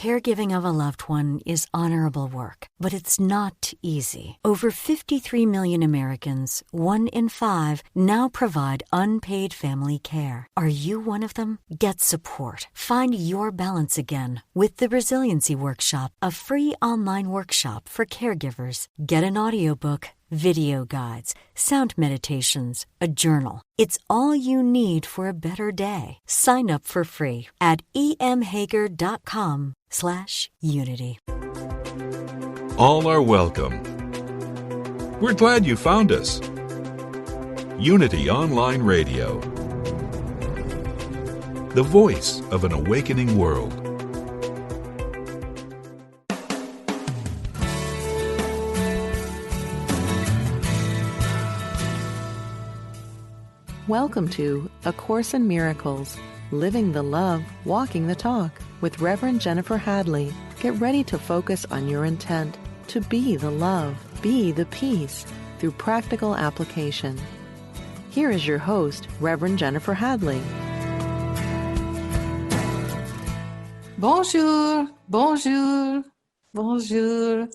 caregiving of a loved one is honorable work, but it's not easy. Over 53 million Americans, 1 in 5, now provide unpaid family care. Are you one of them? Get support. Find your balance again with the Resiliency Workshop, a free online workshop for caregivers. Get an audiobook, video guides, sound meditations, a journal. It's all you need for a better day. Sign up for free at emhager.com/unity. All are welcome. We're glad you found us. Unity Online Radio, the voice of an awakening world. Welcome to A Course in Miracles, Living the Love, Walking the Talk with Reverend Jennifer Hadley. Get ready to focus on your intent to be the love, be the peace through practical application. Here is your host, Reverend Jennifer Hadley. Bonjour, bonjour, bonjour.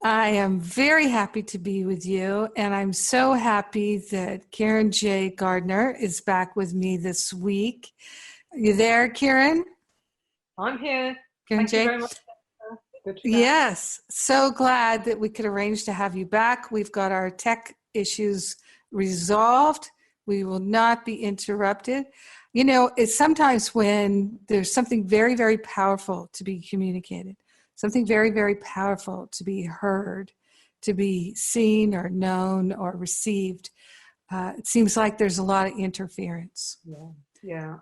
I am very happy to be with you, and I'm so happy that kironJ Gardner is back with me this week. Are you there, Kiron? I'm here. kironJ? Thank you very much. Good to be back. Yes, so glad that we could arrange to have you back. We've got our tech issues resolved. We will not be interrupted. You know, it's sometimes when there's something very, very powerful to be communicated, something very, very powerful to be heard, to be seen or known or received. It seems like there's a lot of interference. Yeah.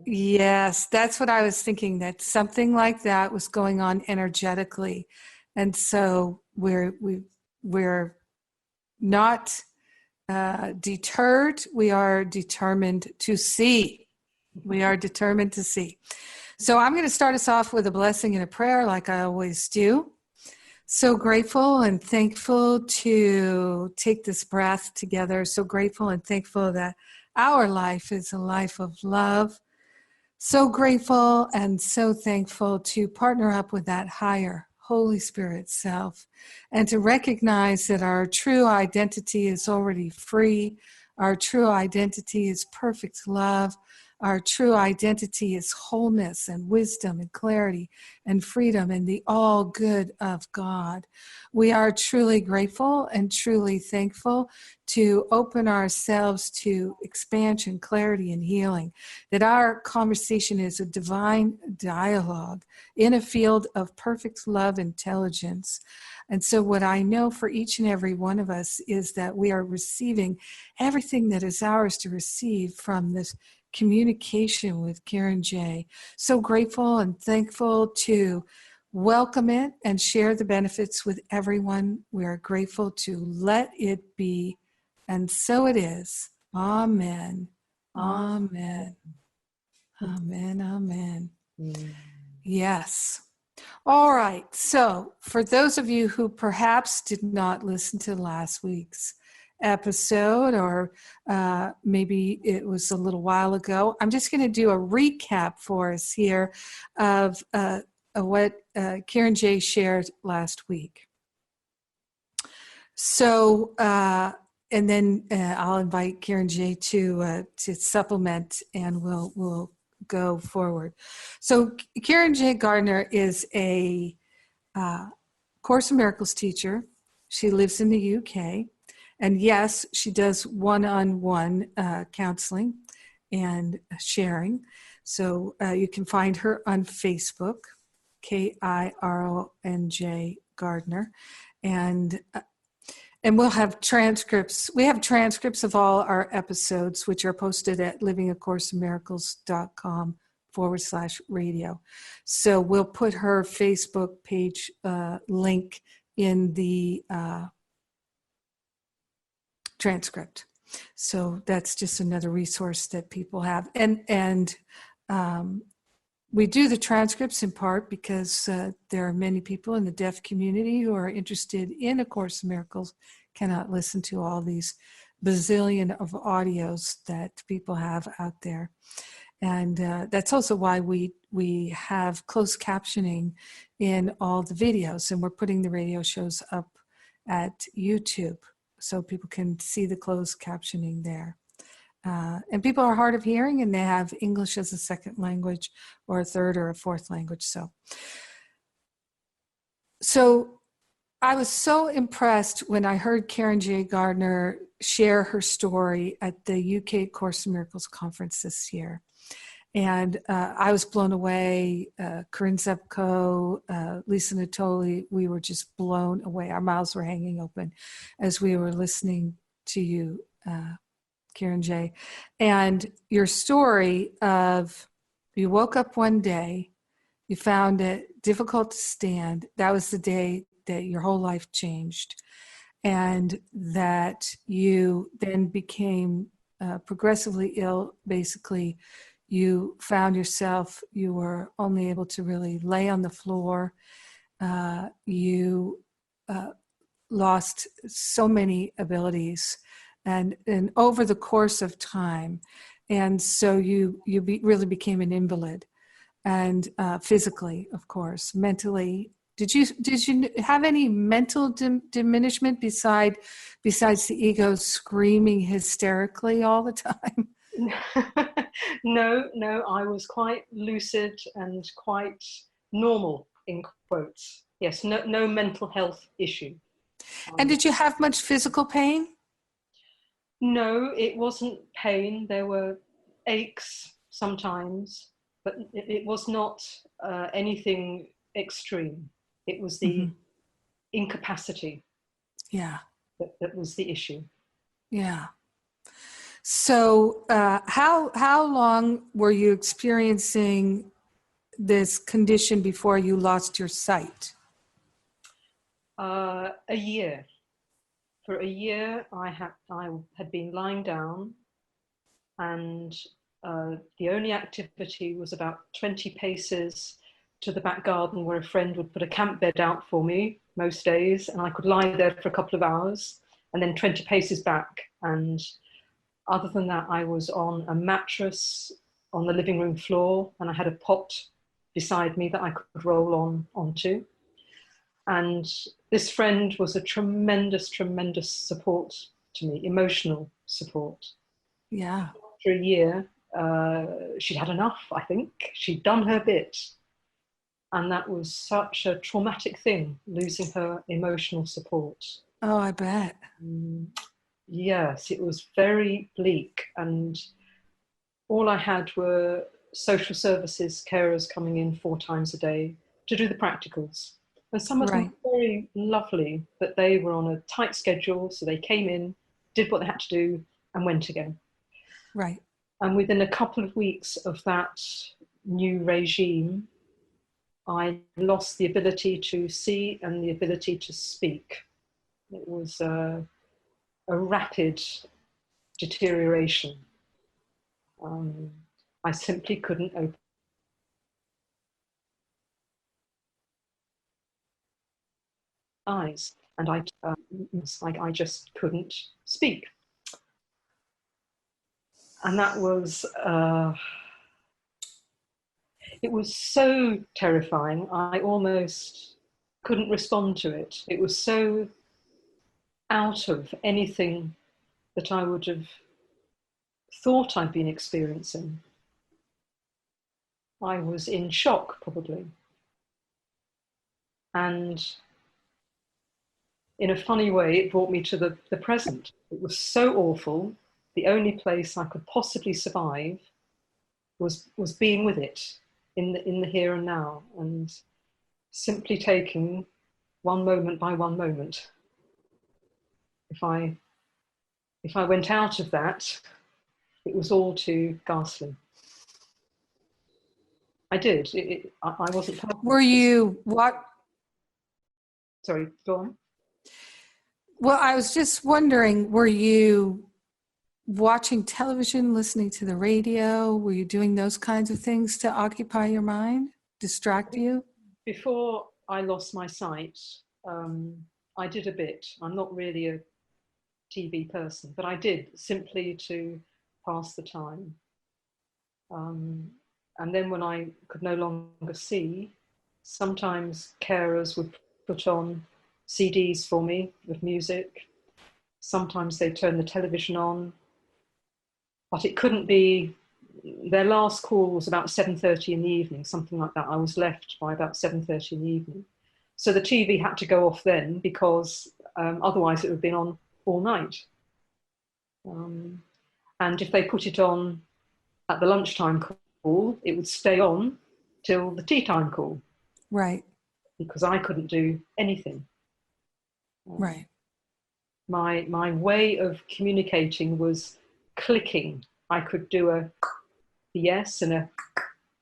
Yes, that's what I was thinking, that something like that was going on energetically. And so we're not deterred. We are determined to see. We are determined to see. So I'm going to start us off with a blessing and a prayer like I always do. So grateful and thankful to take this breath together. So grateful and thankful that our life is a life of love. So grateful and so thankful to partner up with that higher Holy Spirit self and to recognize that our true identity is already free. Our true identity is perfect love. Our true identity is wholeness and wisdom and clarity and freedom and the all good of God. We are truly grateful and truly thankful to open ourselves to expansion, clarity, and healing, that our conversation is a divine dialogue in a field of perfect love intelligence. And so what I know for each and every one of us is that we are receiving everything that is ours to receive from this communication with kironJ. So grateful and thankful to welcome it and share the benefits with everyone. We are grateful to let it be, and so it is. Amen. Amen. Amen. Amen. Yes. All right. So for those of you who perhaps did not listen to last week's episode, or maybe it was a little while ago, I'm just going to do a recap for us here of what kironJ shared last week. So, and then I'll invite kironJ to supplement, and we'll go forward. So, kironJ Gardner is a Course in Miracles teacher. She lives in the UK. And yes, she does one-on-one counseling and sharing. So you can find her on Facebook, kironJ Gardner. And we'll have transcripts. We have transcripts of all our episodes, which are posted at livingacourseinmiracles.com/radio. So we'll put her Facebook page link in the transcript. So that's just another resource that people have. And we do the transcripts in part because there are many people in the deaf community who are interested in A Course in Miracles, cannot listen to all these bazillion of audios that people have out there. And that's also why we we have closed captioning in all the videos, and we're putting the radio shows up at YouTube so people can see the closed captioning there. And people are hard of hearing and they have English as a second language or a third or a fourth language. So I was so impressed when I heard kironJ Gardner share her story at the UK Course in Miracles conference this year. And I was blown away. Corinne Zepko, Lisa Natoli, we were just blown away. Our mouths were hanging open as we were listening to you, kironJ. And your story of you woke up one day, you found it difficult to stand. That was the day that your whole life changed. And that you then became progressively ill. Basically, you found yourself, you were only able to really lay on the floor. You lost so many abilities and over the course of time. And so you really became an invalid, and physically, of course, mentally. Did you have any mental diminishment besides the ego screaming hysterically all the time? No, I was quite lucid and quite normal, in quotes. Yes, no mental health issue. And did you have much physical pain? No, it wasn't pain. There were aches sometimes, but it was not anything extreme. It was the incapacity. Yeah. That was the issue. Yeah. So how long were you experiencing this condition before you lost your sight? A year. For a year, I had been lying down, and the only activity was about 20 paces to the back garden, where a friend would put a camp bed out for me most days, and I could lie there for a couple of hours, and then 20 paces back. And other than that, I was on a mattress on the living room floor, and I had a pot beside me that I could roll onto. And this friend was a tremendous, tremendous support to me, emotional support. Yeah. After a year, she'd had enough, I think. She'd done her bit. And that was such a traumatic thing, losing her emotional support. Oh, I bet. Yes, it was very bleak. And all I had were social services carers coming in 4 times a day to do the practicals. And some of them were very lovely, but they were on a tight schedule. So they came in, did what they had to do, and went again. Right. And within a couple of weeks of that new regime, I lost the ability to see and the ability to speak. It was a rapid deterioration. I simply couldn't open eyes, and I just couldn't speak. And that was, it was so terrifying. I almost couldn't respond to it. It was so out of anything that I would have thought I'd been experiencing. I was in shock, probably. And in a funny way, it brought me to the present. It was so awful. The only place I could possibly survive was being with it in the here and now, and simply taking one moment by one moment. If I went out of that, it was all too ghastly. I did. I wasn't perfect. Were you what? Sorry, go on. Well, I was just wondering, were you watching television, listening to the radio? Were you doing those kinds of things to occupy your mind, distract you? Before I lost my sight, I did a bit. I'm not really a TV person, but I did simply to pass the time. And then when I could no longer see, sometimes carers would put on CDs for me with music. Sometimes they'd turn the television on. But it couldn't be, their last call was about 7:30 in the evening, something like that. I was left by about 7:30 in the evening. So the TV had to go off then, because otherwise it would have been on all night. And if they put it on at the lunchtime call, it would stay on till the tea time call. Right. Because I couldn't do anything. Right. My way of communicating was clicking. I could do a yes and a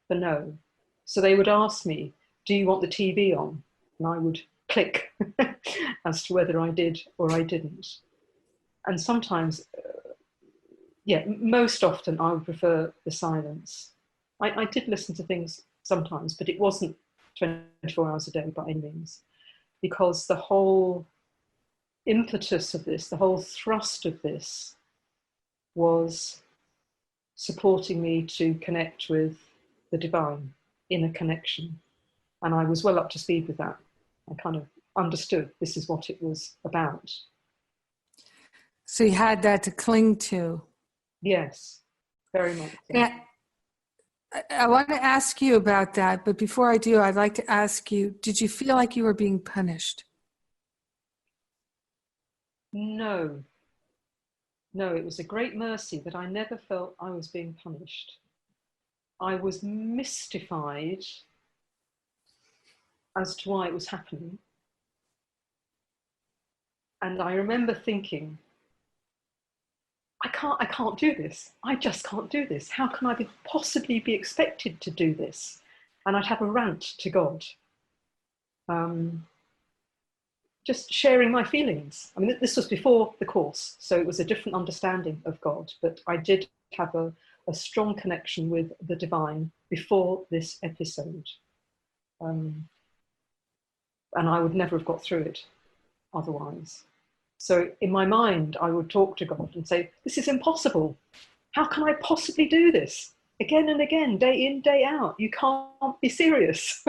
no. So they would ask me, do you want the TV on? And I would click as to whether I did or I didn't. And sometimes, most often I would prefer the silence. I did listen to things sometimes, but it wasn't 24 hours a day by any means, because the whole impetus of this, the whole thrust of this, was supporting me to connect with the divine, inner connection. And I was well up to speed with that. I kind of understood this is what it was about. So you had that to cling to. Yes, very much so. Yeah. I want to ask you about that, but before I do, I'd like to ask you, did you feel like you were being punished? No, it was a great mercy that I never felt I was being punished. I was mystified as to why it was happening. And I remember thinking, I can't do this. I just can't do this. How can I possibly be expected to do this? And I'd have a rant to God. Just sharing my feelings. I mean, this was before the course, so it was a different understanding of God, but I did have a strong connection with the divine before this episode. And I would never have got through it otherwise. So in my mind, I would talk to God and say, this is impossible. How can I possibly do this? Again and again, day in, day out. You can't be serious.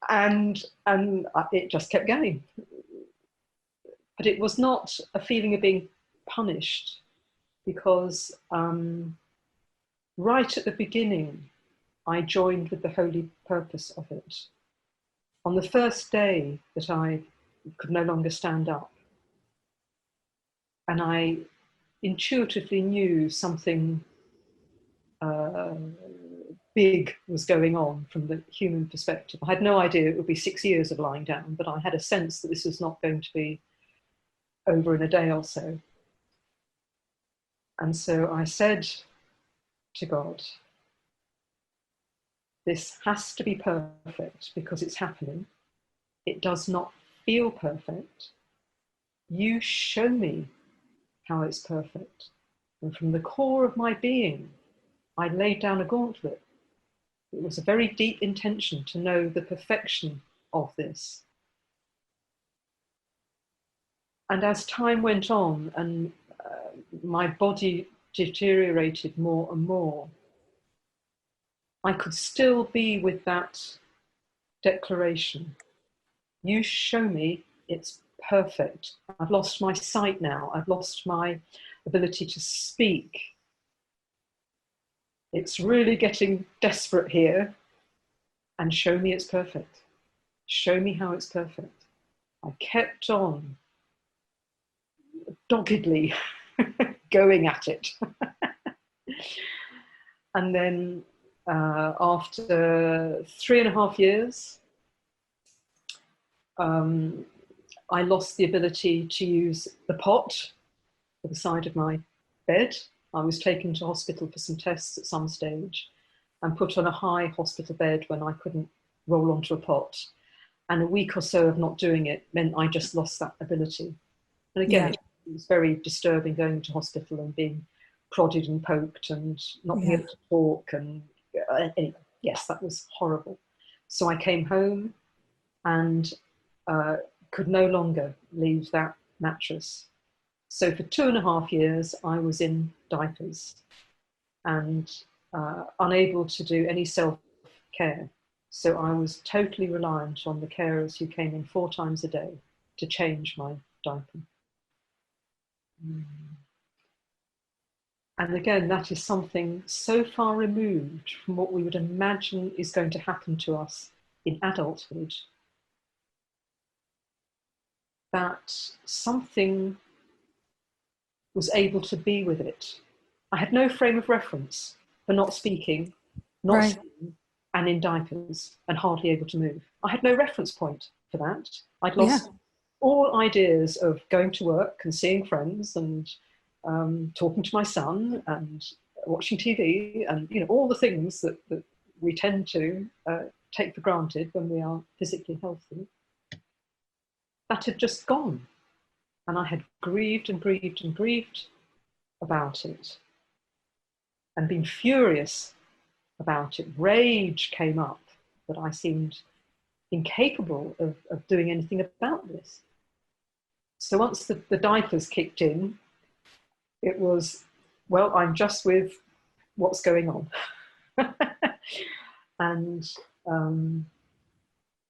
And it just kept going. But it was not a feeling of being punished, because right at the beginning, I joined with the holy purpose of it. On the first day that I could no longer stand up, and I intuitively knew something big was going on from the human perspective. I had no idea it would be 6 years of lying down, but I had a sense that this was not going to be over in a day or so. And so I said to God, this has to be perfect because it's happening. It does not feel perfect. You show me how it's perfect. And from the core of my being, I laid down a gauntlet. It was a very deep intention to know the perfection of this. And as time went on and my body deteriorated more and more, I could still be with that declaration. You show me it's perfect. I've lost my sight now. I've lost my ability to speak. It's really getting desperate here. And show me it's perfect. Show me how it's perfect. I kept on doggedly going at it. And then after 3.5 years, I lost the ability to use the pot for the side of my bed. I was taken to hospital for some tests at some stage and put on a high hospital bed when I couldn't roll onto a pot. And a week or so of not doing it meant I just lost that ability. And again, it was very disturbing going to hospital and being prodded and poked and not being able to talk. And anyway, yes, that was horrible. So I came home and could no longer leave that mattress. So for 2.5 years, I was in diapers. and unable to do any self-care. So I was totally reliant on the carers who came in 4 times a day to change my diaper. And again, that is something so far removed from what we would imagine is going to happen to us in adulthood, that something was able to be with it. I had no frame of reference for not speaking, not seeing, and in diapers, and hardly able to move. I had no reference point for that. I'd lost all ideas of going to work and seeing friends and talking to my son and watching TV and all the things that we tend to take for granted when we are physically healthy. That had just gone. And I had grieved and grieved and grieved about it and been furious about it. Rage came up that I seemed incapable of doing anything about this. So once the diapers kicked in, it was, well, I'm just with what's going on. And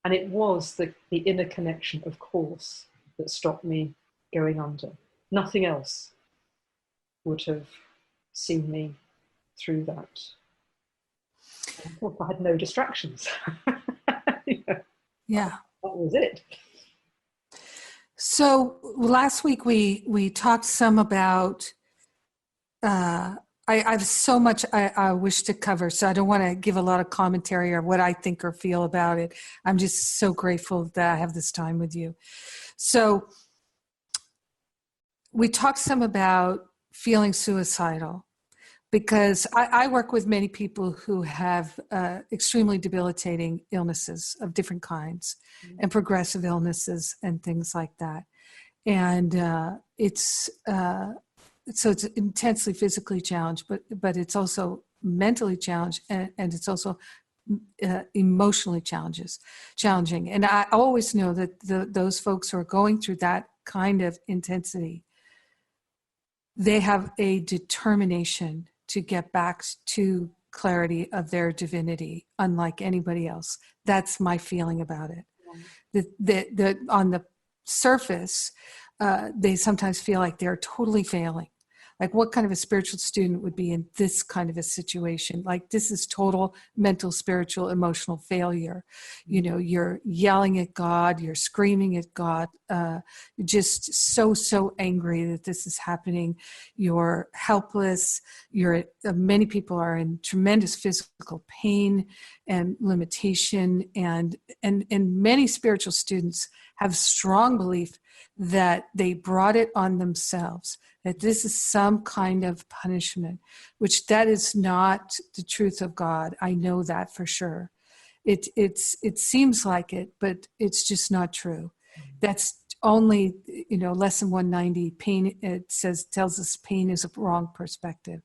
it was the inner connection, of course, that stopped me going under. Nothing else would have seen me through that. And of course, I had no distractions. Yeah. That was it. So last week we talked some about, I have so much I wish to cover, so I don't want to give a lot of commentary or what I think or feel about it. I'm just so grateful that I have this time with you. So we talked some about feeling suicidal, because I work with many people who have extremely debilitating illnesses of different kinds and progressive illnesses and things like that. And so it's intensely physically challenged, but it's also mentally challenged, and it's also emotionally challenging. And I always know that those folks who are going through that kind of intensity, they have a determination to get back to clarity of their divinity, unlike anybody else. That's my feeling about it. That on the surface, they sometimes feel like they're totally failing. Like, what kind of a spiritual student would be in this kind of a situation? Like, this is total mental, spiritual, emotional failure. You're yelling at God, you're screaming at God, you're just so angry that this is happening. You're helpless. Many people are in tremendous physical pain and limitation, and many spiritual students have strong belief that they brought it on themselves, that this is some kind of punishment, which that is not the truth of God. I know that for sure. It seems like it, but it's just not true. That's only, lesson 190, pain, it tells us pain is a wrong perspective.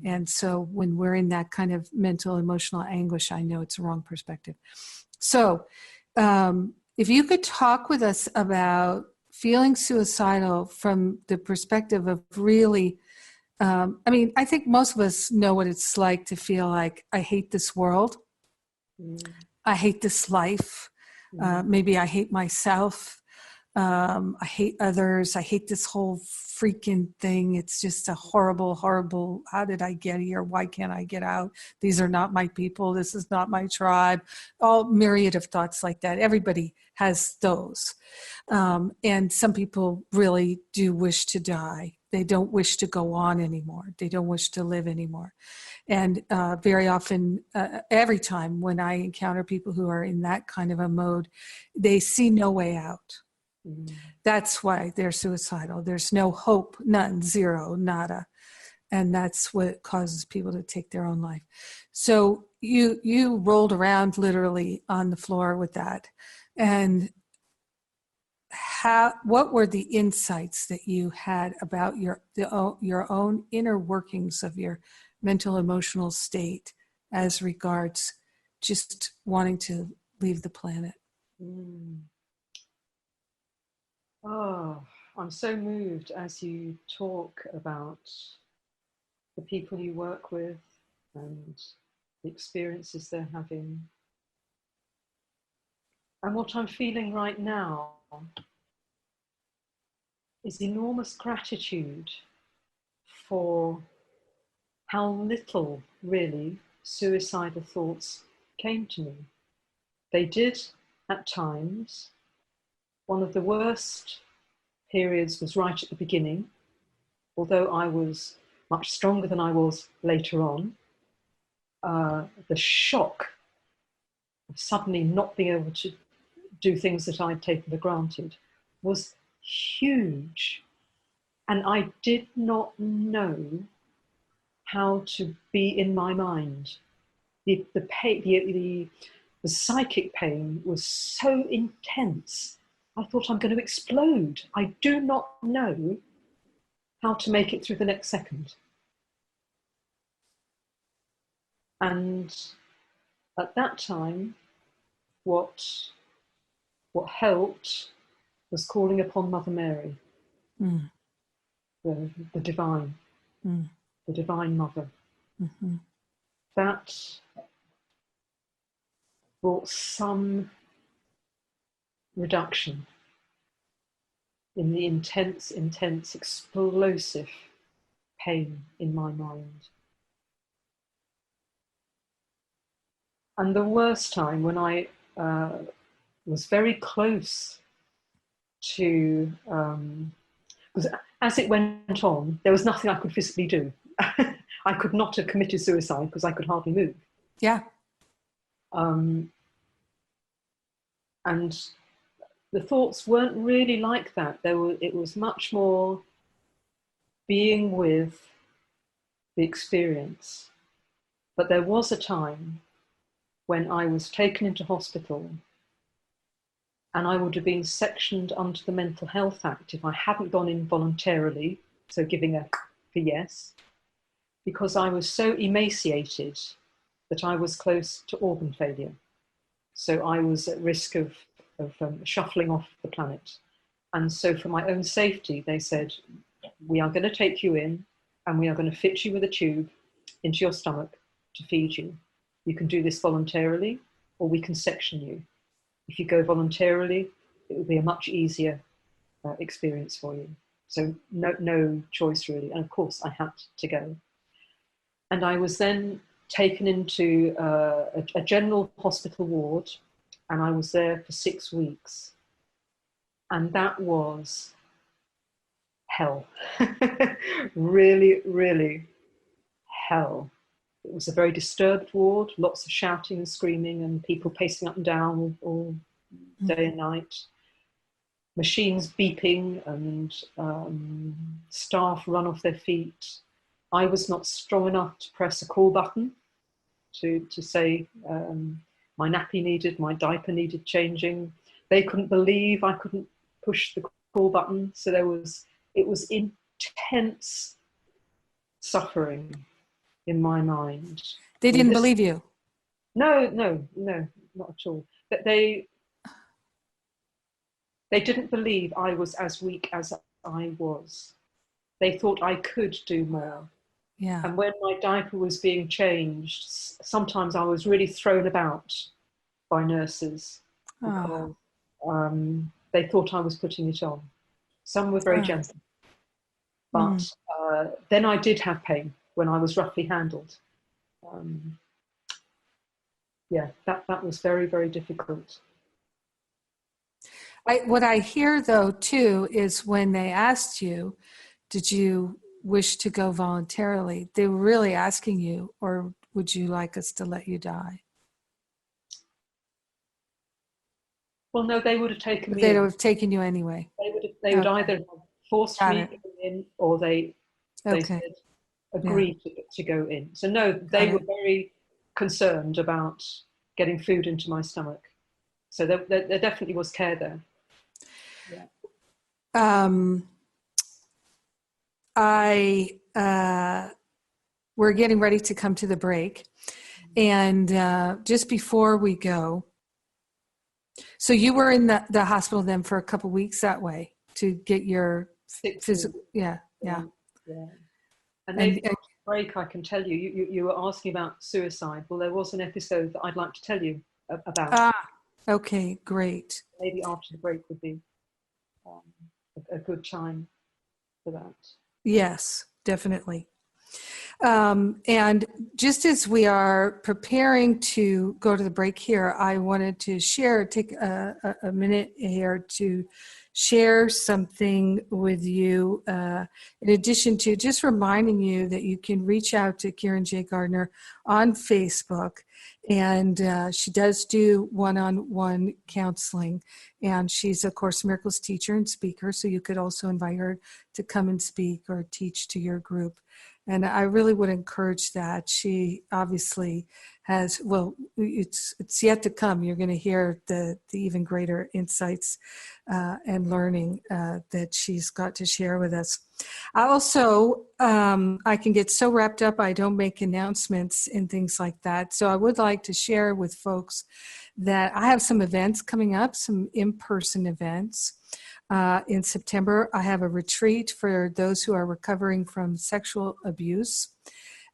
And so when we're in that kind of mental, emotional anguish, I know it's a wrong perspective. So if you could talk with us about feeling suicidal from the perspective of really, I think most of us know what it's like to feel like, I hate this world. I hate this life. Maybe I hate myself. I hate others. I hate this whole freaking thing. It's just a horrible, horrible, how did I get here? Why can't I get out? These are not my people. This is not my tribe. All myriad of thoughts like that. Everybody has those. And some people really do wish to die. They don't wish to go on anymore. They don't wish to live anymore. And very often, every time when I encounter people who are in that kind of a mode, they see no way out. That's why they're suicidal. There's no hope, none, zero, nada. And that's what causes people to take their own life. So you rolled around literally on the floor with that. And what were the insights that you had about your own inner workings of your mental, emotional state as regards just wanting to leave the planet? Oh, I'm so moved as you talk about the people you work with and the experiences they're having. And what I'm feeling right now is enormous gratitude for how little really suicidal thoughts came to me. They did at times. One of the worst periods was right at the beginning, although I was much stronger than I was later on. The shock of suddenly not being able to do things that I'd taken for granted was huge. And I did not know how to be in my mind. The psychic pain was so intense. I thought, I'm going to explode. I do not know how to make it through the next second. And at that time, what helped was calling upon Mother Mary, the divine, the divine mother. Mm-hmm. That brought some reduction in the intense, explosive pain in my mind. And the worst time, when I was very close to, because as it went on, there was nothing I could physically do. I could not have committed suicide because I could hardly move. Yeah. And the thoughts weren't really like that. It was much more being with the experience. But there was a time when I was taken into hospital and I would have been sectioned under the Mental Health Act if I hadn't gone in voluntarily, so giving a for yes, because I was so emaciated that I was close to organ failure. So I was at risk of shuffling off the planet. And so for my own safety, they said, we are going to take you in and we are going to fit you with a tube into your stomach to feed you. You can do this voluntarily or we can section you. If you go voluntarily, it will be a much easier experience for you. So no choice really. And of course I had to go. And I was then taken into a general hospital ward, and I was there for 6 weeks. And that was hell. Really, really hell. It was a very disturbed ward, lots of shouting and screaming and people pacing up and down all day and night. Machines beeping and staff run off their feet. I was not strong enough to press a call button to say my nappy needed, my diaper needed changing. They couldn't believe I couldn't push the call button. So it was intense suffering in my mind. They didn't believe you? No, not at all. But they didn't believe I was as weak as I was. They thought I could do more. Yeah. And when my diaper was being changed, sometimes I was really thrown about by nurses because they thought I was putting it on. Some were very gentle. But then I did have pain when I was roughly handled. That was very, very difficult. What I hear, though, too, is when they asked you, did you wish to go voluntarily, they were really asking you, or would you like us to let you die? Well, no, they would have taken me They in. would have taken you anyway. They would either have forced me in, or they said, agree to go in. So no, they were very concerned about getting food into my stomach. So there definitely was care there. Yeah. We're getting ready to come to the break. And just before we go, so you were in the hospital then for a couple of weeks that way to get your physical, yeah. And break, I can tell you, you were asking about suicide. Well, there was an episode that I'd like to tell you about. Okay, great. Maybe after the break would be a good time for that. Yes, definitely. And just as we are preparing to go to the break here, I wanted to take a minute here to share something with you, in addition to just reminding you that you can reach out to kironJ Gardner on Facebook. And she does do one-on-one counseling. And she's a Course in Miracles teacher and speaker, so you could also invite her to come and speak or teach to your group. And I really would encourage that. She obviously has, well, it's yet to come. You're going to hear the even greater insights and learning that she's got to share with us. I also, I can get so wrapped up, I don't make announcements and things like that. So I would like to share with folks that I have some events coming up, some in-person events. In September, I have a retreat for those who are recovering from sexual abuse.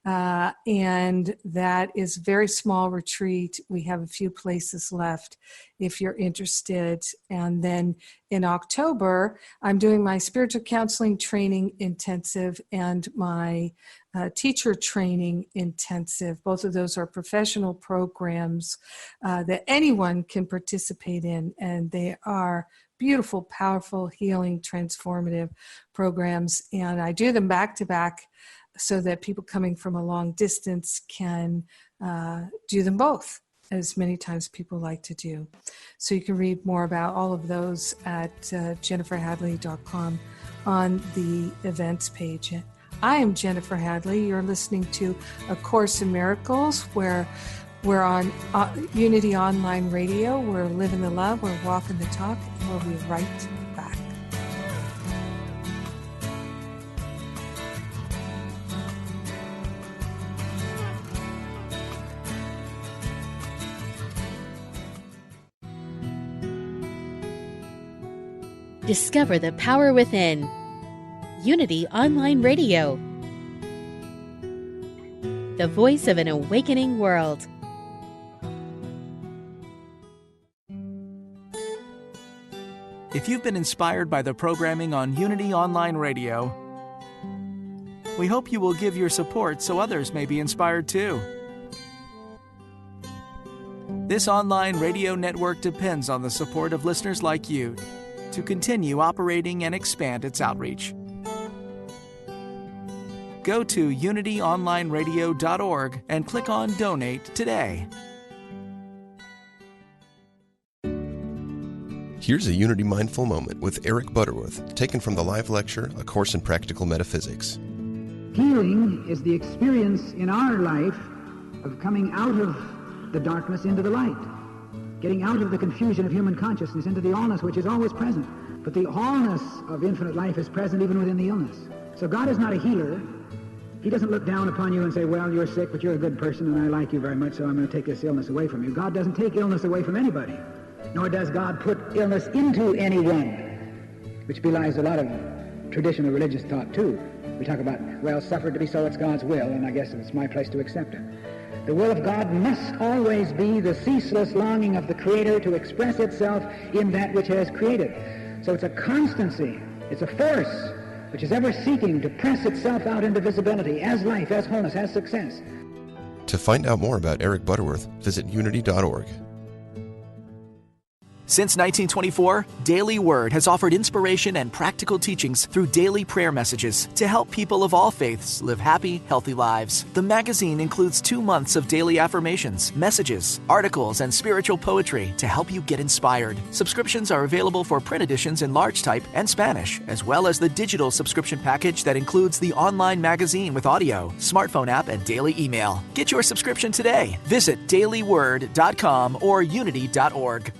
And that is a very small retreat. We have a few places left if you're interested. And then in October, I'm doing my spiritual counseling training intensive and my teacher training intensive. Both of those are professional programs that anyone can participate in, and they are beautiful, powerful, healing, transformative programs. And I do them back to back so that people coming from a long distance can do them both, as many times people like to do. So you can read more about all of those at jenniferhadley.com on the events page. I am Jennifer Hadley. You're listening to A Course in Miracles, where we're on Unity Online Radio. We're living the love, we're walking the talk, and we'll be right back. Discover the power within. Unity Online Radio. The voice of an awakening world. If you've been inspired by the programming on Unity Online Radio, we hope you will give your support so others may be inspired too. This online radio network depends on the support of listeners like you to continue operating and expand its outreach. Go to unityonlineradio.org and click on Donate today. Here's a Unity Mindful Moment with Eric Butterworth, taken from the live lecture, A Course in Practical Metaphysics. Healing is the experience in our life of coming out of the darkness into the light, getting out of the confusion of human consciousness into the allness which is always present. But the allness of infinite life is present even within the illness. So God is not a healer. He doesn't look down upon you and say, well, you're sick, but you're a good person and I like you very much, so I'm going to take this illness away from you. God doesn't take illness away from anybody. Nor does God put illness into anyone, which belies a lot of traditional religious thought too. We talk about, well, suffered to be so, it's God's will, and I guess it's my place to accept it. The will of God must always be the ceaseless longing of the Creator to express itself in that which has created. So it's a constancy, it's a force which is ever seeking to press itself out into visibility as life, as wholeness, as success. To find out more about Eric Butterworth, visit unity.org. Since 1924, Daily Word has offered inspiration and practical teachings through daily prayer messages to help people of all faiths live happy, healthy lives. The magazine includes 2 months of daily affirmations, messages, articles, and spiritual poetry to help you get inspired. Subscriptions are available for print editions in large type and Spanish, as well as the digital subscription package that includes the online magazine with audio, smartphone app, and daily email. Get your subscription today. Visit dailyword.com or unity.org.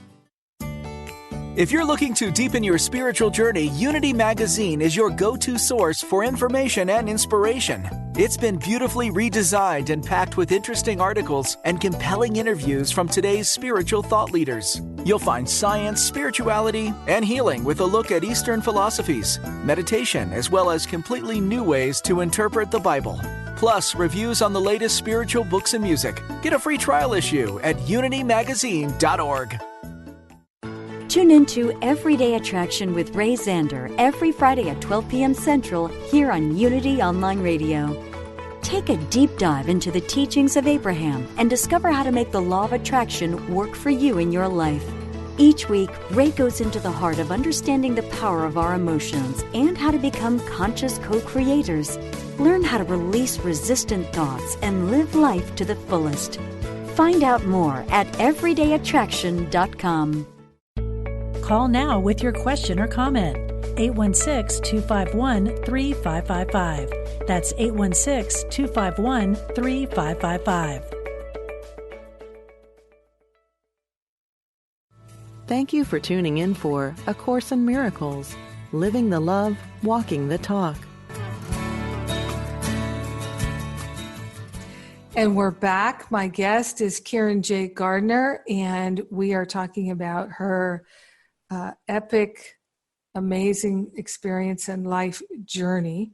If you're looking to deepen your spiritual journey, Unity Magazine is your go-to source for information and inspiration. It's been beautifully redesigned and packed with interesting articles and compelling interviews from today's spiritual thought leaders. You'll find science, spirituality, and healing with a look at Eastern philosophies, meditation, as well as completely new ways to interpret the Bible. Plus, reviews on the latest spiritual books and music. Get a free trial issue at unitymagazine.org. Tune into Everyday Attraction with Ray Zander every Friday at 12 p.m. Central here on Unity Online Radio. Take a deep dive into the teachings of Abraham and discover how to make the law of attraction work for you in your life. Each week, Ray goes into the heart of understanding the power of our emotions and how to become conscious co-creators. Learn how to release resistant thoughts and live life to the fullest. Find out more at everydayattraction.com. Call now with your question or comment. 816-251-3555. That's 816-251-3555. Thank you for tuning in for A Course in Miracles, Living the Love, Walking the Talk. And we're back. My guest is kironJ Gardner, and we are talking about her epic, amazing experience and life journey.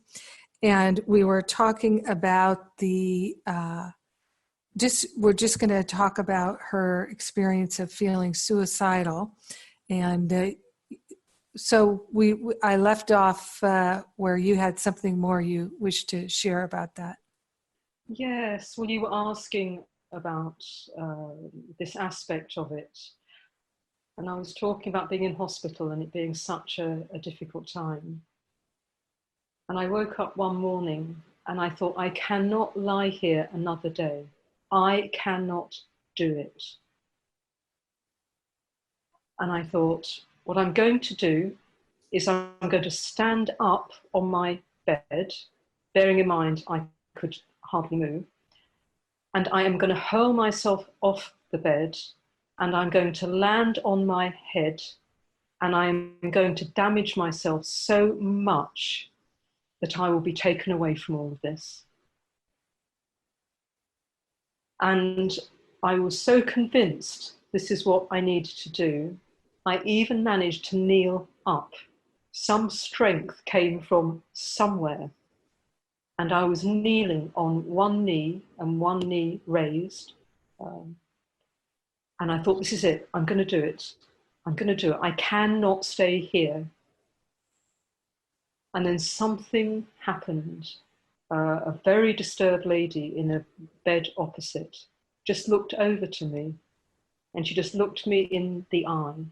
And we were talking about we're just going to talk about her experience of feeling suicidal. And so I left off where you had something more you wished to share about that. Yes, well, you were asking about this aspect of it. And I was talking about being in hospital and it being such a difficult time. And I woke up one morning and I thought, I cannot lie here another day. I cannot do it. And I thought, what I'm going to do is I'm going to stand up on my bed, bearing in mind I could hardly move, and I am going to hurl myself off the bed, and I'm going to land on my head, and I am going to damage myself so much that I will be taken away from all of this. And I was so convinced this is what I needed to do, I even managed to kneel up. Some strength came from somewhere. And I was kneeling on one knee and one knee raised. And I thought, this is it. I'm going to do it. I'm going to do it. I cannot stay here. And then something happened. A very disturbed lady in a bed opposite just looked over to me, and she just looked me in the eye.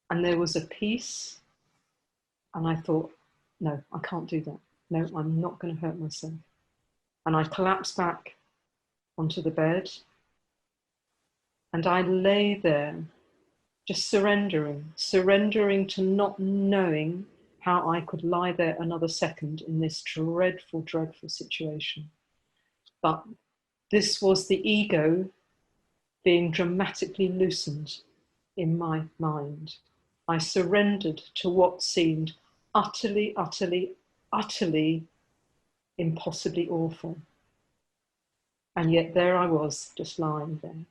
And there was a peace, and I thought, no, I can't do that. No, I'm not going to hurt myself. And I collapsed back onto the bed, and I lay there just surrendering to not knowing how I could lie there another second in this dreadful, dreadful situation. But this was the ego being dramatically loosened in my mind. I surrendered to what seemed utterly, utterly, utterly impossibly awful. And yet there I was, just lying there.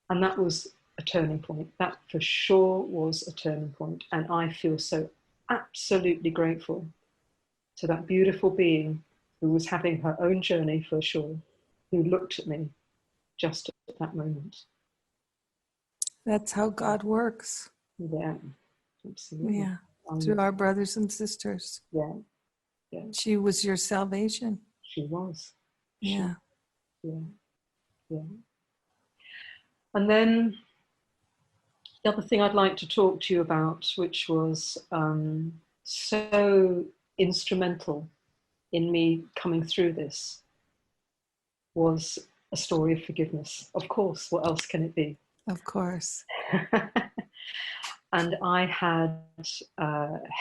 And that was a turning point. That for sure was a turning point. And I feel so absolutely grateful to that beautiful being who was having her own journey for sure, who looked at me just at that moment. That's how God works. Yeah, absolutely. Yeah, through our brothers and sisters. Yeah, yeah. She was your salvation. She was. Yeah. Yeah, yeah. And then the other thing I'd like to talk to you about, which was so instrumental in me coming through this, was a story of forgiveness. Of course, what else can it be? Of course. And I had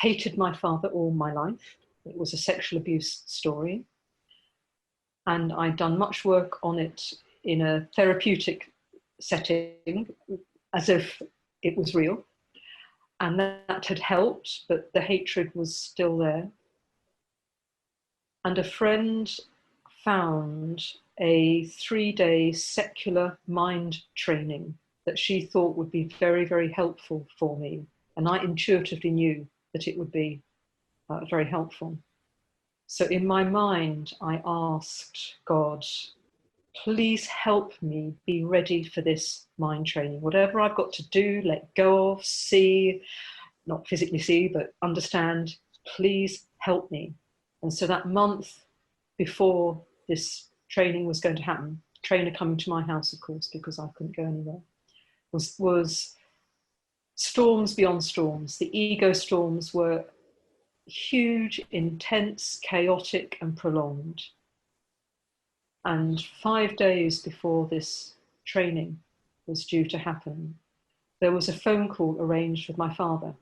hated my father all my life. It was a sexual abuse story. And I'd done much work on it in a therapeutic setting, as if it was real. And that had helped, but the hatred was still there. And a friend found a 3-day secular mind training that she thought would be very, very helpful for me. And I intuitively knew that it would be very helpful. So in my mind, I asked God, please help me be ready for this mind training. Whatever I've got to do, let go of, see, not physically see, but understand, please help me. And so that month before this training was going to happen, trainer coming to my house, of course, because I couldn't go anywhere, was storms beyond storms. The ego storms were huge, intense, chaotic, and prolonged. And 5 days before this training was due to happen, there was a phone call arranged with my father.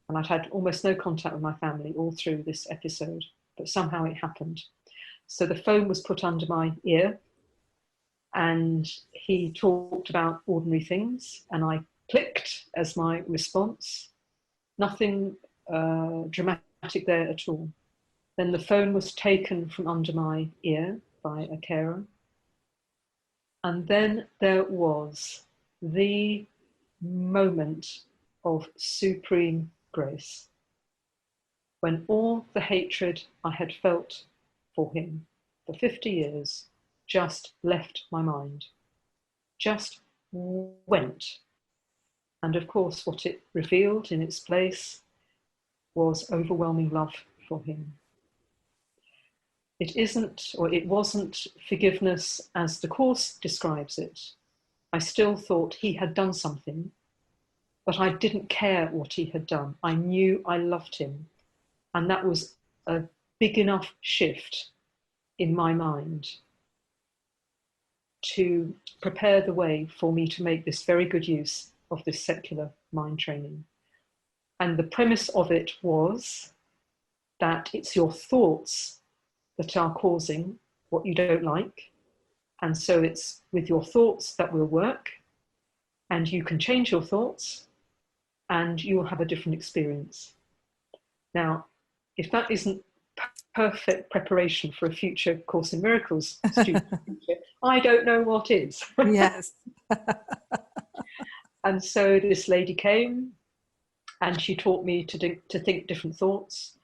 And I'd had almost no contact with my family all through this episode, but somehow it happened. So the phone was put under my ear, and he talked about ordinary things, and I clicked as my response. Nothing dramatic there at all. Then the phone was taken from under my ear by a carer. And then there was the moment of supreme grace, when all the hatred I had felt for him for 50 years just left my mind, just went. And of course, what it revealed in its place was overwhelming love for him. It wasn't forgiveness as the Course describes it. I still thought he had done something, but I didn't care what he had done. I knew I loved him. And that was a big enough shift in my mind to prepare the way for me to make this very good use of this secular mind training. And the premise of it was that it's your thoughts that are causing what you don't like. And so it's with your thoughts that will work, and you can change your thoughts and you will have a different experience. Now, if that isn't perfect preparation for a future Course in Miracles student, I don't know what is. Yes. And so this lady came and she taught me to think different thoughts.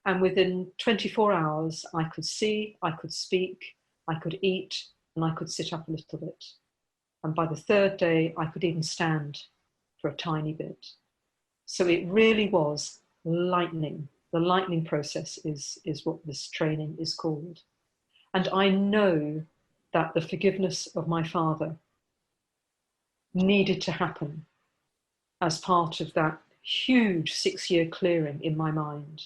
And within 24 hours, I could see, I could speak, I could eat, and I could sit up a little bit. And by the third day, I could even stand for a tiny bit. So it really was lightning. The lightning process is what this training is called. And I know that the forgiveness of my father needed to happen as part of that huge 6-year clearing in my mind,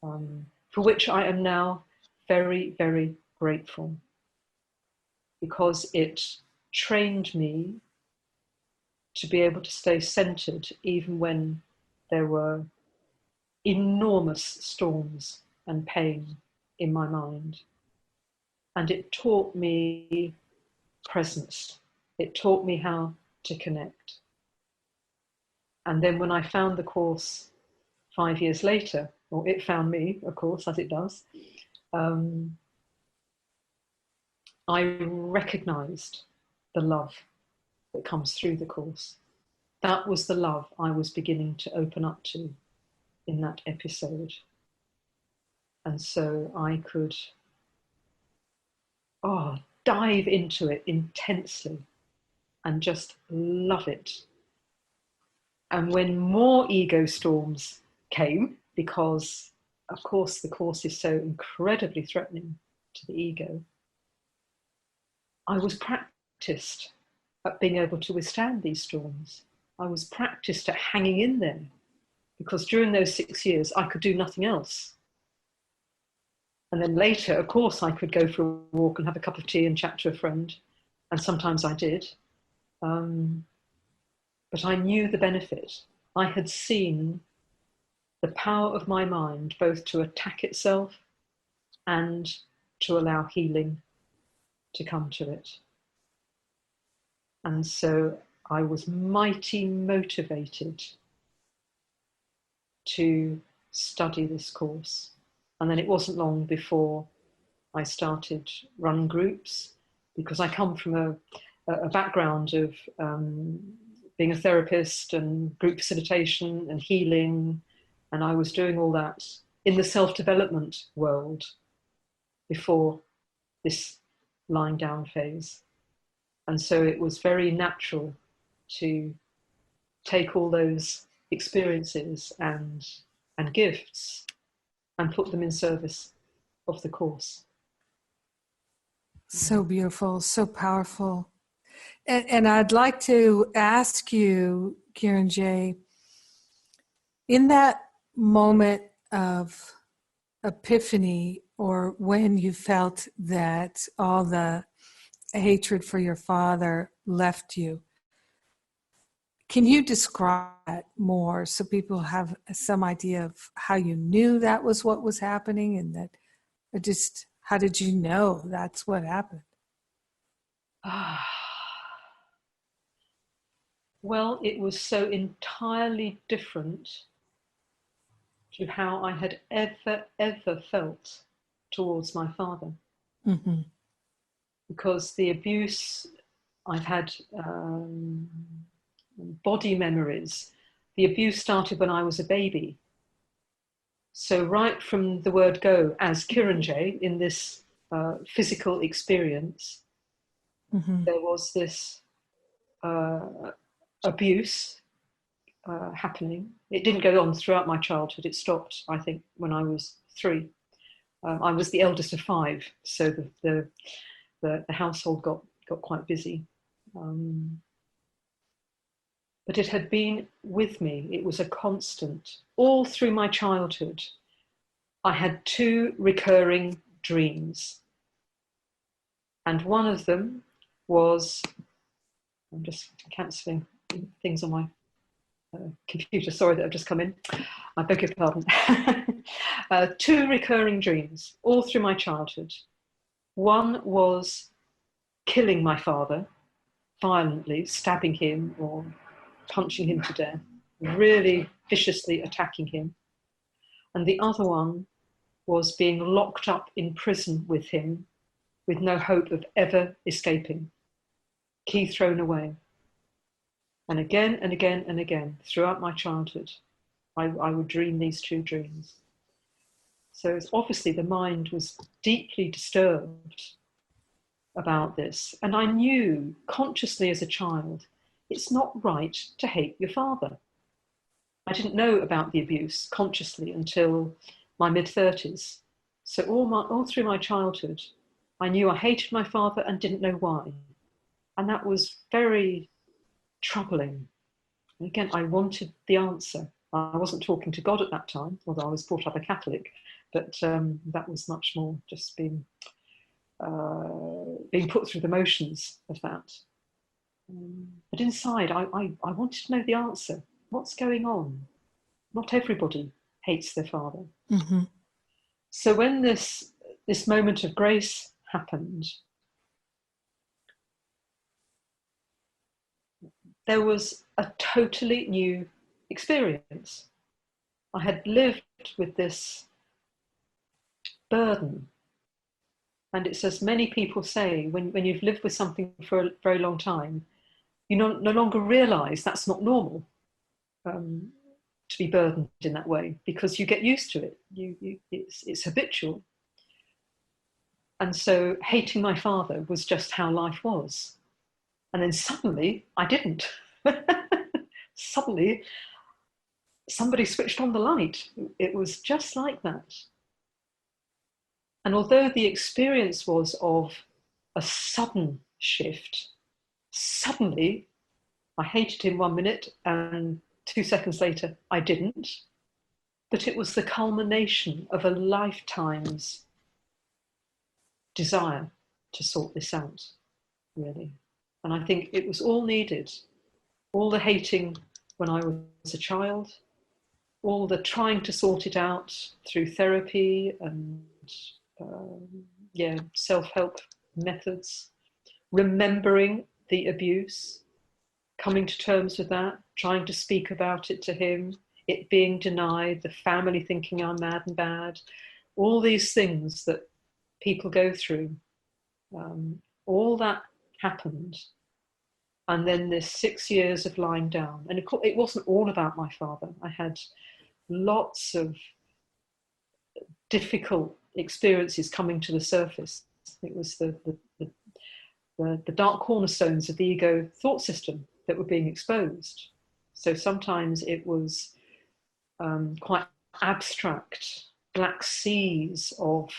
for which I am now very, very grateful, because it trained me to be able to stay centered even when there were enormous storms and pain in my mind. And it taught me presence. It taught me how to connect. And then when I found the Course 5 years later, or it found me, of course, as it does, I recognized the love that comes through the Course. That was the love I was beginning to open up to in that episode. And so I could dive into it intensely and just love it. And when more ego storms came, because of course the Course is so incredibly threatening to the ego, I was practiced at being able to withstand these storms. I was practiced at hanging in there, because during those 6 years I could do nothing else. And then later, of course, I could go for a walk and have a cup of tea and chat to a friend, and sometimes I did. But I knew the benefit. I had seen the power of my mind both to attack itself and to allow healing to come to it. And so I was mighty motivated to study this course. And then it wasn't long before I started running groups, because I come from a background of being a therapist and group facilitation and healing. And I was doing all that in the self-development world before this lying down phase. And so it was very natural to take all those experiences and gifts and put them in service of the course. So beautiful, so powerful. And I'd like to ask you, kironJ, in that moment of epiphany, or when you felt that all the hatred for your father left you, can you describe that more so people have some idea of how you knew that was what was happening, and that just how did you know that's what happened? Well, it was so entirely different to how I had ever felt towards my father. Mm-hmm. Because the abuse, I've had body memories. The abuse started when I was a baby. So right from the word go, as kironJ, in this physical experience, Mm-hmm. there was this abuse happening. It didn't go on throughout my childhood. It stopped, I think, when I was 3. I was the eldest of 5, so the household got quite busy. But it had been with me. It was a constant. All through my childhood, I had 2 recurring dreams. And one of them was, I'm just cancelling things on my computer, sorry that I've just come in. I beg your pardon. 2 recurring dreams all through my childhood. One was killing my father violently, stabbing him or punching him to death, really viciously attacking him. And the other one was being locked up in prison with him with no hope of ever escaping, key thrown away. And again and again and again, throughout my childhood, I would dream these 2 dreams. So obviously the mind was deeply disturbed about this. And I knew consciously as a child, it's not right to hate your father. I didn't know about the abuse consciously until my mid-30s. So all through my childhood, I knew I hated my father and didn't know why. And that was very troubling. And again, I wanted the answer. I wasn't talking to God at that time, although I was brought up a Catholic, but that was much more just being put through the motions of that. But inside, I wanted to know the answer. What's going on? Not everybody hates their father. Mm-hmm. So when this moment of grace happened, there was a totally new experience. I had lived with this burden. And it's as many people say, when you've lived with something for a very long time, you no longer realize that's not normal to be burdened in that way, because you get used to it. It's habitual. And so hating my father was just how life was. And then suddenly I didn't. Suddenly somebody switched on the light. It was just like that. And although the experience was of a sudden shift, suddenly I hated him 1 minute and 2 seconds later I didn't. But it was the culmination of a lifetime's desire to sort this out, really. And I think it was all needed. All the hating when I was a child, all the trying to sort it out through therapy and self-help methods, remembering the abuse, coming to terms with that, trying to speak about it to him, it being denied, the family thinking I'm mad and bad, all these things that people go through, all that happened. And then this 6 years of lying down. And it wasn't all about my father. I had lots of difficult experiences coming to the surface. It was the dark cornerstones of the ego thought system that were being exposed. So sometimes it was quite abstract, black seas of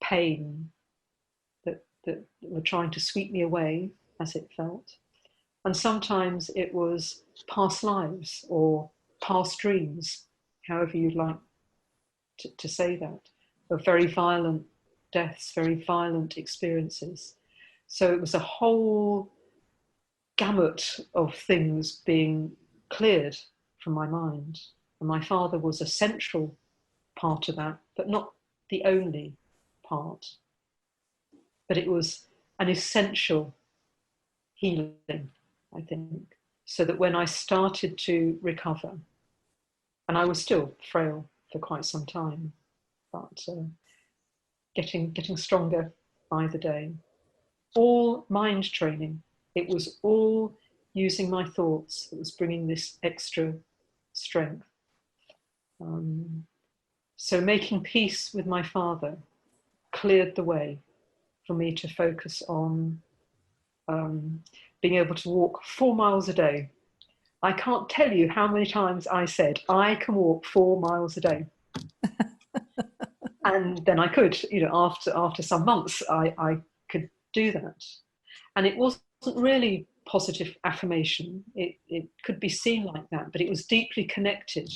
pain that were trying to sweep me away, as it felt. And sometimes it was past lives or past dreams, however you'd like to say that, of very violent deaths, very violent experiences. So it was a whole gamut of things being cleared from my mind. And my father was a central part of that, but not the only part. But it was an essential healing, I think, so that when I started to recover, and I was still frail for quite some time, but getting stronger by the day. All mind training. It was all using my thoughts that was bringing this extra strength. So making peace with my father cleared the way for me to focus on being able to walk 4 miles a day. I can't tell you how many times I said, I can walk 4 miles a day. And then I could, after some months, I could do that. And it wasn't really positive affirmation. It could be seen like that, but it was deeply connected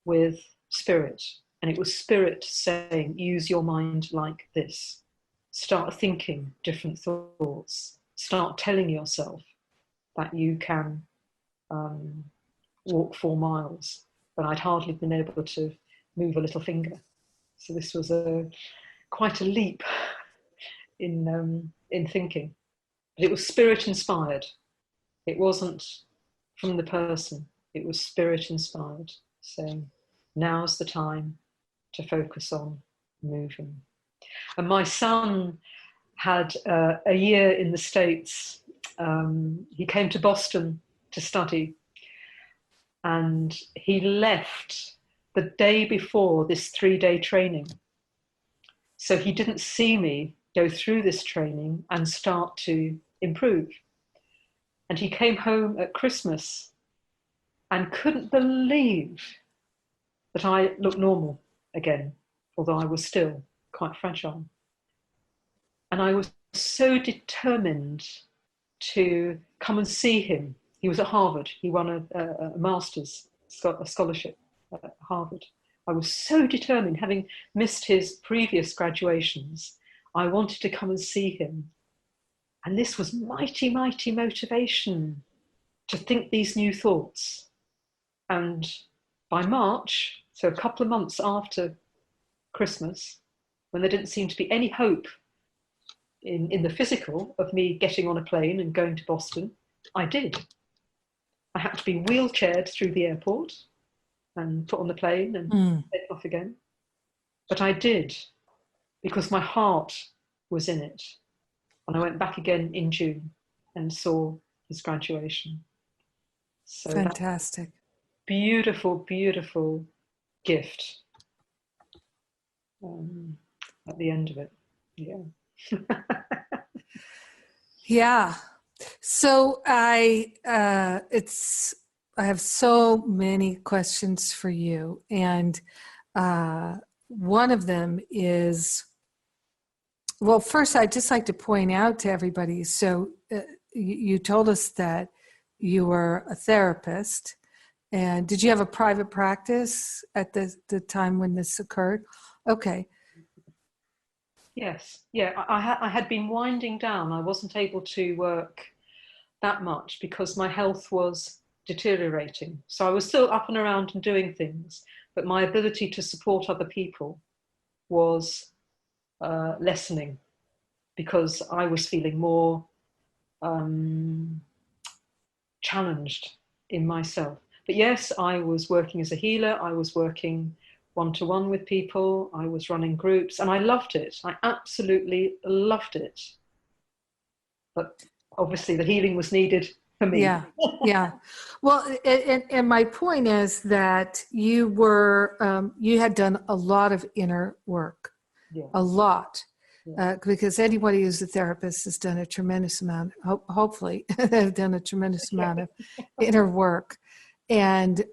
with spirit. And it was spirit saying, use your mind like this. Start thinking different thoughts. Start telling yourself that you can walk 4 miles. But I'd hardly been able to move a little finger. So this was quite a leap in thinking. But it was spirit inspired. It wasn't from the person. It was spirit inspired, saying, now's the time to focus on moving. And my son had a year in the States. He came to Boston to study, and he left the day before this 3-day training. So he didn't see me go through this training and start to improve. And he came home at Christmas and couldn't believe that I looked normal again, although I was still quite fragile. And I was so determined to come and see him. He was at Harvard. He won a master's scholarship at Harvard. I was so determined, having missed his previous graduations, I wanted to come and see him. And this was mighty, mighty motivation to think these new thoughts. And by March, so a couple of months after Christmas, when there didn't seem to be any hope in the physical of me getting on a plane and going to Boston, I did. I had to be wheelchaired through the airport and put on the plane and take off again. But I did, because my heart was in it. And I went back again in June and saw his graduation. So fantastic. Beautiful, beautiful gift at the end of it. Yeah. Yeah. So I have so many questions for you. And one of them is, well, first, I'd just like to point out to everybody, so you told us that you were a therapist. And did you have a private practice at the time when this occurred? Okay. Yes. Yeah, I had been winding down. I wasn't able to work that much because my health was deteriorating. So I was still up and around and doing things, but my ability to support other people was lessening because I was feeling more challenged in myself. But yes, I was working as a healer. I was working one-to-one with people. I was running groups and I loved it. I absolutely loved it. But obviously the healing was needed for me. Yeah. Yeah. Well, and my point is that you were, you had done a lot of inner work, Yeah. a lot. Yeah. Because anybody who's a therapist has done a tremendous amount, hopefully, they've done a tremendous amount of inner work and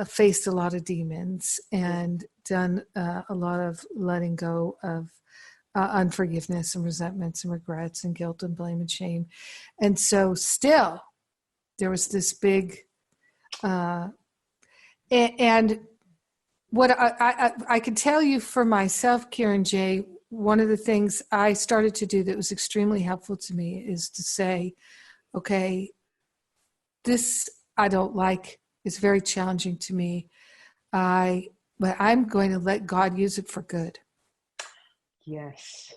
faced a lot of demons and done a lot of letting go of unforgiveness and resentments and regrets and guilt and blame and shame. And so still, there was this big, and what I can tell you for myself, kironJ, one of the things I started to do that was extremely helpful to me is to say, okay, this I don't like. It's very challenging to me. But I'm going to let God use it for good. Yes.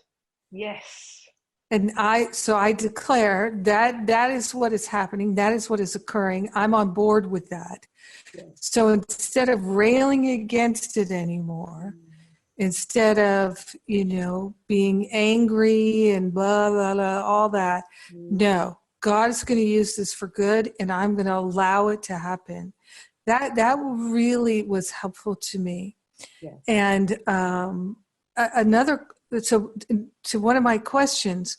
Yes. And so I declare that is what is happening. That is what is occurring. I'm on board with that. Yes. So instead of railing against it anymore, instead of, being angry and blah, blah, blah, all that, no, God is going to use this for good, and I'm going to allow it to happen. That really was helpful to me. Yes. And so to one of my questions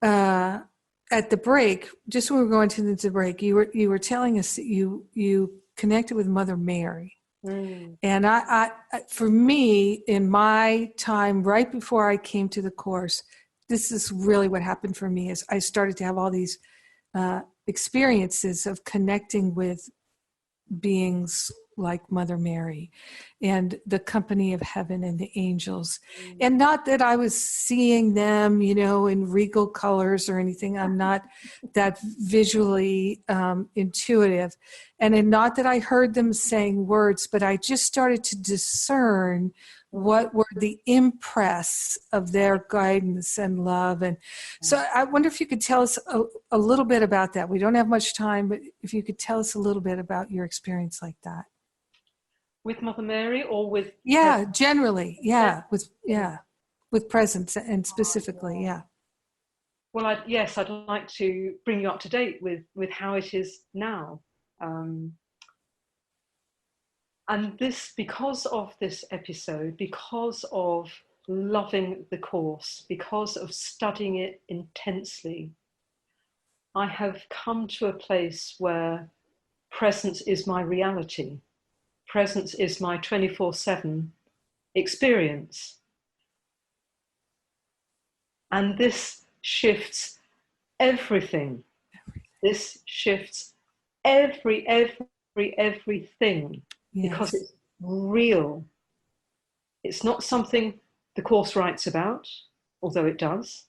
at the break, just when we were going to the break, you were telling us that you connected with Mother Mary. And I, for me, in my time right before I came to the course, this is really what happened for me. Is I started to have all these experiences of connecting with beings like Mother Mary and the company of heaven and the angels. And not that I was seeing them, in regal colors or anything. I'm not that visually intuitive. And not that I heard them saying words, but I just started to discern what were the impress of their guidance and love. And so I wonder if you could tell us a little bit about that. We don't have much time, but if you could tell us a little bit about your experience like that. With Mother Mary or with... Yeah, generally. Yeah. With presence and specifically. Yeah. Well, I'd like to bring you up to date with how it is now. And this, because of this episode, because of loving the course, because of studying it intensely, I have come to a place where presence is my reality. Presence is my 24/7 experience. And this shifts everything. This shifts everything. Yes. Because it's real. It's not something the course writes about, although it does.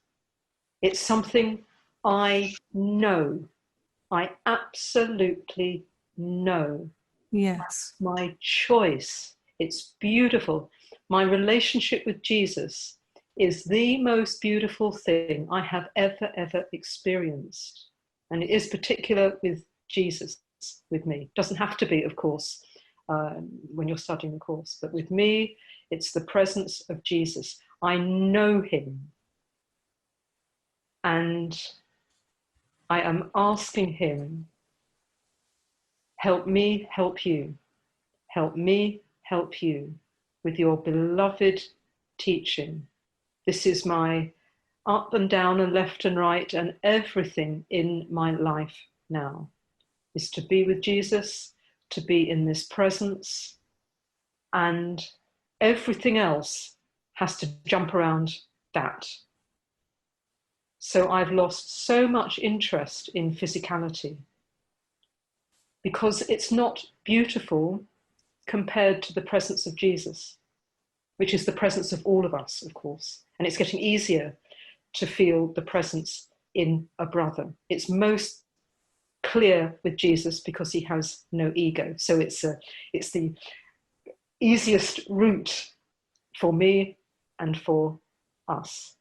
It's something I know. I absolutely know. Yes. That's my choice. It's beautiful. My relationship with Jesus is the most beautiful thing I have ever experienced. And it is particular with Jesus, with me. It doesn't have to be, of course, when you're studying the course. But with me, it's the presence of Jesus. I know him. And I am asking him, help me, help you. Help me, help you with your beloved teaching. This is my up and down and left and right and everything in my life now, is to be with Jesus, to be in this presence, and everything else has to jump around that. So I've lost so much interest in physicality because it's not beautiful compared to the presence of Jesus, which is the presence of all of us, of course. And it's getting easier to feel the presence in a brother. It's most clear with Jesus because he has no ego. So it's the easiest route for me and for us.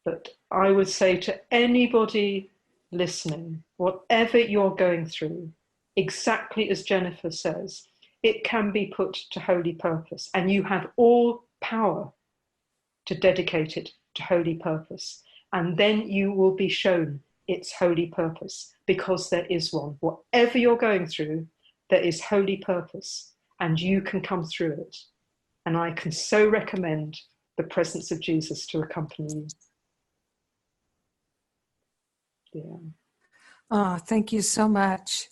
But I would say to anybody listening, whatever you're going through, exactly as Jennifer says, it can be put to holy purpose, and you have all power to dedicate it to holy purpose. And then you will be shown its holy purpose, because there is one. Whatever you're going through, there is holy purpose, and you can come through it. And I can so recommend the presence of Jesus to accompany you. Yeah. Oh, thank you so much.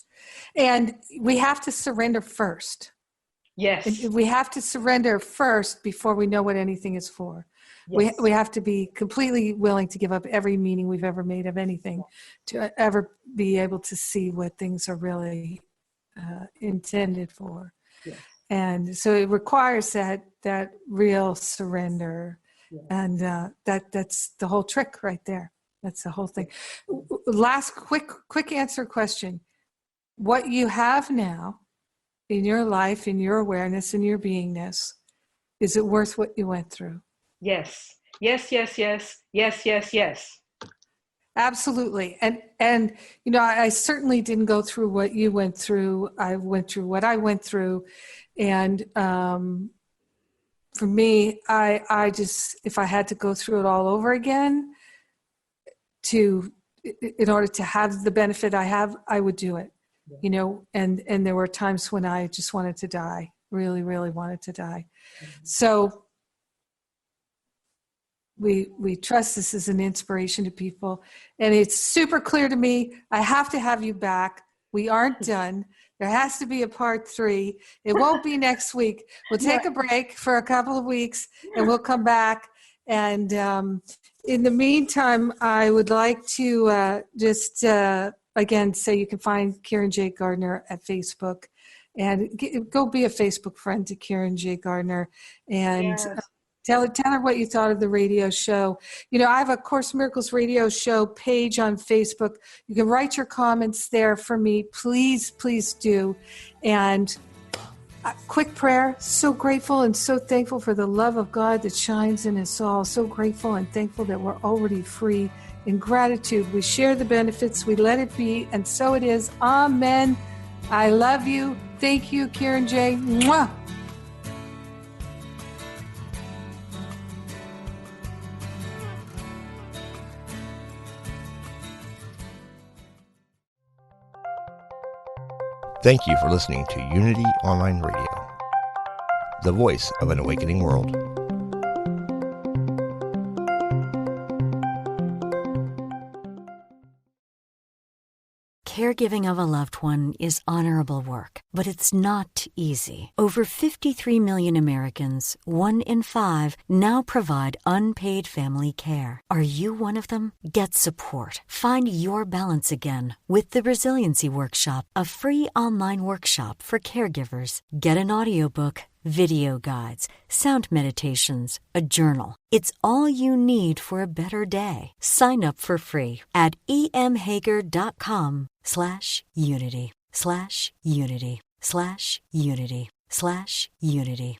And we have to surrender first. Yes. We have to surrender first before we know what anything is for. Yes. We have to be completely willing to give up every meaning we've ever made of anything to ever be able to see what things are really intended for. Yes. And so it requires that real surrender. Yes. And that's the whole trick right there. That's the whole thing. Last quick answer question. What you have now in your life, in your awareness, in your beingness, is it worth what you went through? Yes. Yes, yes, yes. Yes, yes, yes. Absolutely. And you know, I certainly didn't go through what you went through. I went through what I went through. And for me, I just, if I had to go through it all over again in order to have the benefit I have, I would do it. Yeah. You know, and there were times when I just wanted to die, really, really wanted to die. Mm-hmm. So we trust this as an inspiration to people. And it's super clear to me, I have to have you back. We aren't done. There has to be a part 3. It won't be next week. We'll take a break for a couple of weeks and we'll come back. And in the meantime, I would like to just, again, say you can find kironJ Gardner at Facebook. And go be a Facebook friend to kironJ Gardner. And tell her what you thought of the radio show. You know, I have a Course in Miracles radio show page on Facebook. You can write your comments there for me. Please, please do. And a quick prayer. So grateful and so thankful for the love of God that shines in us all. So grateful and thankful that we're already free. In gratitude, we share the benefits. We let it be. And so it is. Amen. I love you. Thank you, kironJ. Mwah. Thank you for listening to Unity Online Radio, the voice of an awakening world. Caregiving of a loved one is honorable work, but it's not easy. Over 53 million Americans, 1 in 5, now provide unpaid family care. Are you one of them? Get support. Find your balance again with the Resiliency Workshop, a free online workshop for caregivers. Get an audiobook, video guides, sound meditations, a journal. It's all you need for a better day. Sign up for free at emhager.com/unity/unity/unity/unity/unity/.